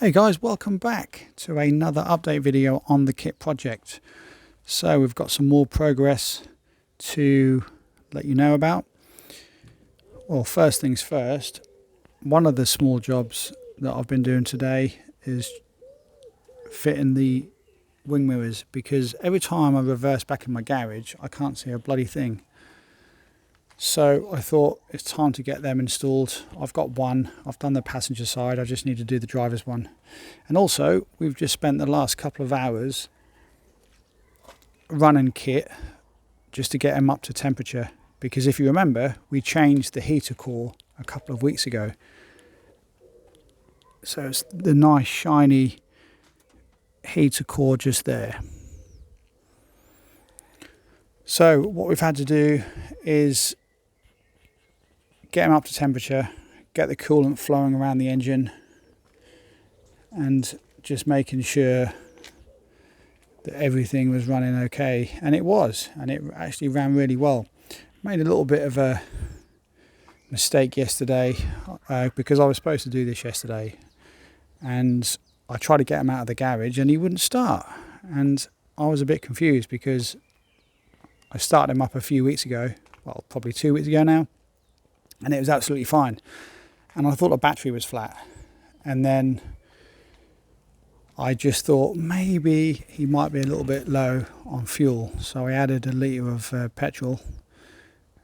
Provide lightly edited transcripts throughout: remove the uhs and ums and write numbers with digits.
Hey guys, welcome back to another update video on the Kitt project. So we've got some more progress to let you know about. Well, first things first, one of the small jobs that I've been doing today is fitting the wing mirrors, because every time I reverse back in my garage I can't see a bloody thing. So I thought it's time to get them installed. I've got one, I've done the passenger side, I just need to do the driver's one. And also we've just spent the last couple of hours running Kitt just to get them up to temperature, because if you remember we changed the heater core a couple of weeks ago. So it's the nice shiny heater core just there. So what we've had to do is get them up to temperature, get the coolant flowing around the engine, and just making sure that everything was running okay. And it was, and it actually ran really well. Made a little bit of a mistake yesterday because I was supposed to do this yesterday, and I tried to get him out of the garage and he wouldn't start, and I was a bit confused because I started him up a few weeks ago, well probably 2 weeks ago now, and it was absolutely fine, and I thought the battery was flat. And then I just thought maybe he might be a little bit low on fuel, so I added a litre of petrol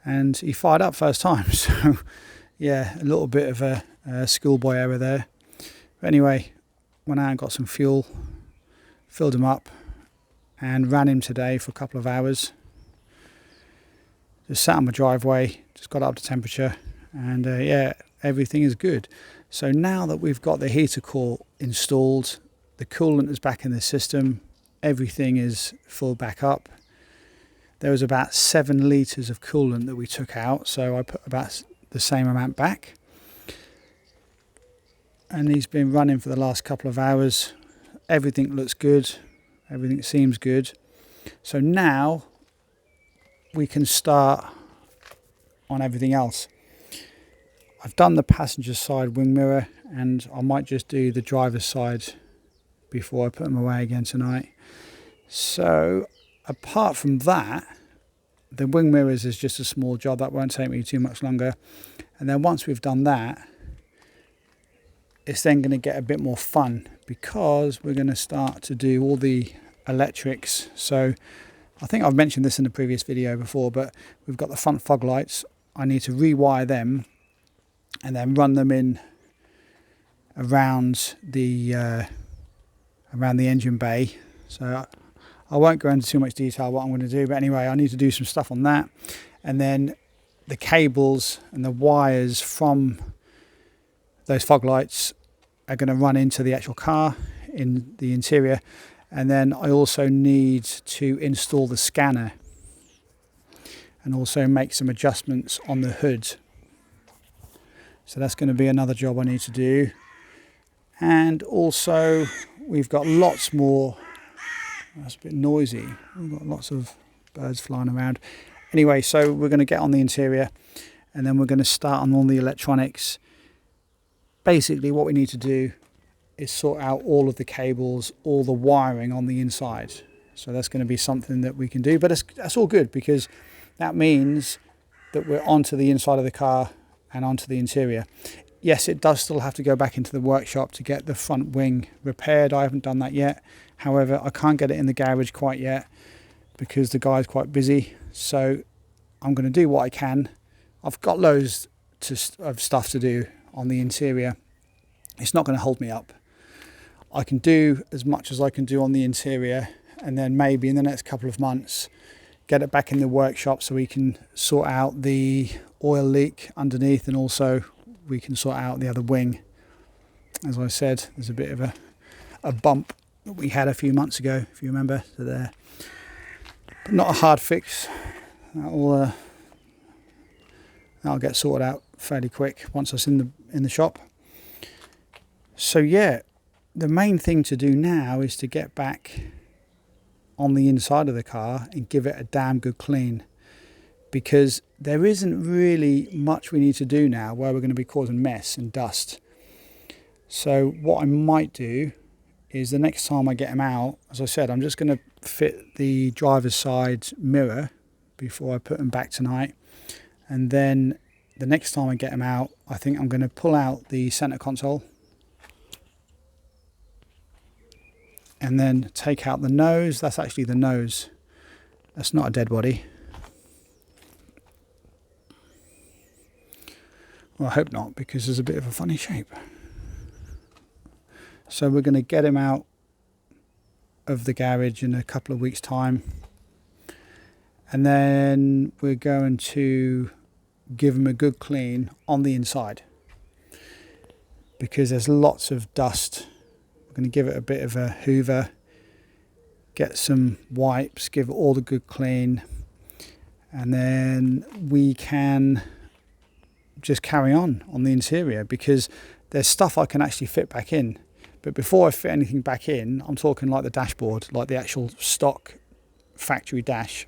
and he fired up first time. So yeah, a little bit of a schoolboy error there, but anyway, went out and got some fuel, filled him up and ran him today for a couple of hours. Just sat on my driveway, just got up to temperature, and yeah, everything is good. So now that we've got the heater core installed, the coolant is back in the system, everything is full back up. There was about 7 litres of coolant that we took out, so I put about the same amount back. And he's been running for the last couple of hours. Everything looks good, everything seems good. So now we can start on everything else. I've done the passenger side wing mirror, and I might just do the driver's side before I put them away again tonight. So apart from that, the wing mirrors is just a small job that won't take me too much longer. And then once we've done that, it's then going to get a bit more fun, because we're going to start to do all the electrics. So I think I've mentioned this in the previous video before, but we've got the front fog lights. I need to rewire them and then run them in around the engine bay. So I won't go into too much detail what I'm going to do, but anyway, I need to do some stuff on that. And then the cables and the wires from those fog lights are going to run into the actual car in the interior. And then I also need to install the scanner and also make some adjustments on the hood. So that's going to be another job I need to do. And also we've got lots more, that's a bit noisy, we've got lots of birds flying around. Anyway, so we're going to get on the interior and then we're going to start on all the electronics. Basically what we need to do is sort out all of the cables, all the wiring on the inside. So that's going to be something that we can do, but that's all good, because that means that we're onto the inside of the car and onto the interior. Yes, it does still have to go back into the workshop to get the front wing repaired. I haven't done that yet. However, I can't get it in the garage quite yet because the guy's quite busy. So I'm going to do what I can. I've got loads of stuff to do on the interior. It's not going to hold me up. I can do as much as I can do on the interior, and then maybe in the next couple of months get it back in the workshop so we can sort out the oil leak underneath, and also we can sort out the other wing. As I said, there's a bit of a bump that we had a few months ago, if you remember, so there. But not a hard fix. That'll get sorted out fairly quick once it's in the shop. So yeah, the main thing to do now is to get back on the inside of the car and give it a damn good clean, because there isn't really much we need to do now where we're going to be causing mess and dust. So what I might do is the next time I get them out, as I said, I'm just going to fit the driver's side mirror before I put them back tonight. And then the next time I get them out, I think I'm going to pull out the center console and then take out the nose. That's actually the nose. That's not a dead body. Well, I hope not, because there's a bit of a funny shape. So we're going to get him out of the garage in a couple of weeks' time. And then we're going to give him a good clean on the inside, because there's lots of dust. We're going to give it a bit of a hoover, get some wipes, give it all the good clean, and then we can just carry on the interior, because there's stuff I can actually fit back in. But before I fit anything back in, I'm talking like the dashboard, like the actual stock factory dash,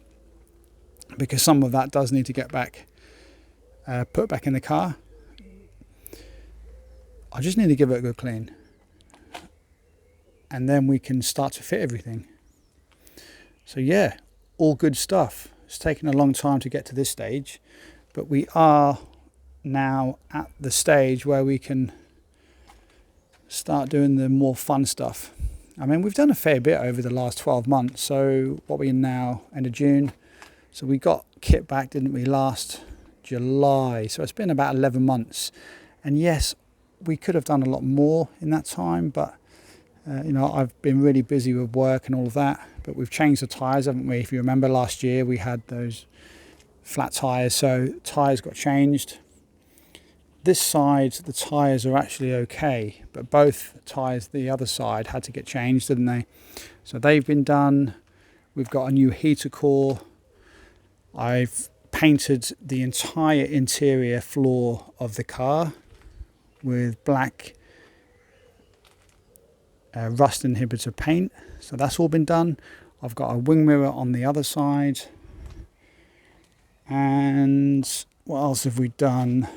because some of that does need to get back, put back in the car. I just need to give it a good clean, and then we can start to fit everything. So yeah, all good stuff. It's taken a long time to get to this stage, but we are now at the stage where we can start doing the more fun stuff. I mean, we've done a fair bit over the last 12 months. So what are we in now? End of June. So we got Kitt back, didn't we, last July? So it's been about 11 months. And yes, we could have done a lot more in that time, but you know, I've been really busy with work and all of that. But we've changed the tyres, haven't we? If you remember last year, we had those flat tyres, so tyres got changed. This side, the tyres are actually okay, but both tyres the other side had to get changed, didn't they? So they've been done. We've got a new heater core. I've painted the entire interior floor of the car with black rust inhibitor paint. So that's all been done. I've got a wing mirror on the other side. And what else have we done?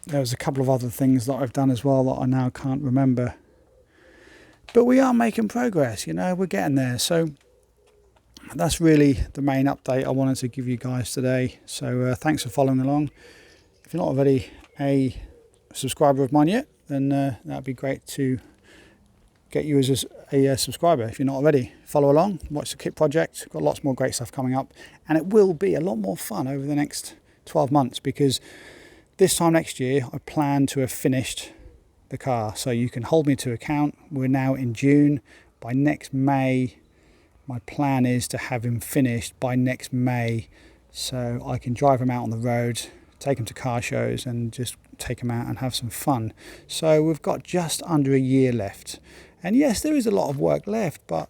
There's a couple of other things that I've done as well that I now can't remember. But we are making progress, you know, we're getting there. So that's really the main update I wanted to give you guys today. So thanks for following along. If you're not already a subscriber of mine yet, then that'd be great to get you as a subscriber. If you're not already, follow along, watch the Kitt project. Got lots more great stuff coming up, and it will be a lot more fun over the next 12 months, because this time next year I plan to have finished the car. So you can hold me to account. We're now in June. By next May, my plan is to have him finished by next May, so I can drive him out on the road, take him to car shows, and just take him out and have some fun. So we've got just under a year left. And yes, there is a lot of work left, but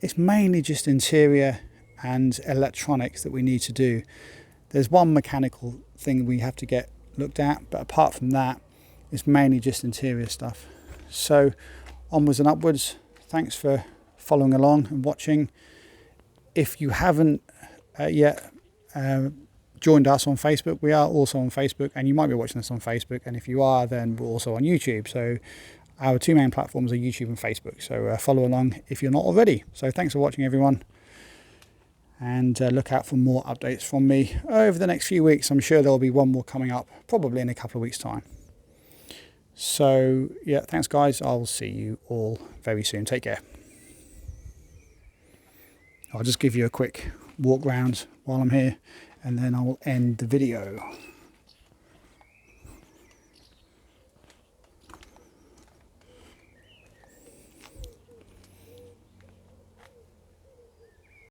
it's mainly just interior and electronics that we need to do. There's one mechanical thing we have to get looked at, but apart from that, it's mainly just interior stuff. So onwards and upwards. Thanks for following along and watching. If you haven't yet joined us on Facebook, we are also on Facebook, and you might be watching this on Facebook, and if you are, then we're also on YouTube. So our two main platforms are YouTube and Facebook, so follow along if you're not already. So thanks for watching, everyone, and look out for more updates from me over the next few weeks. I'm sure there'll be one more coming up, probably in a couple of weeks' time. So yeah, thanks guys. I'll see you all very soon. Take care. I'll just give you a quick walk round while I'm here, and then I'll end the video.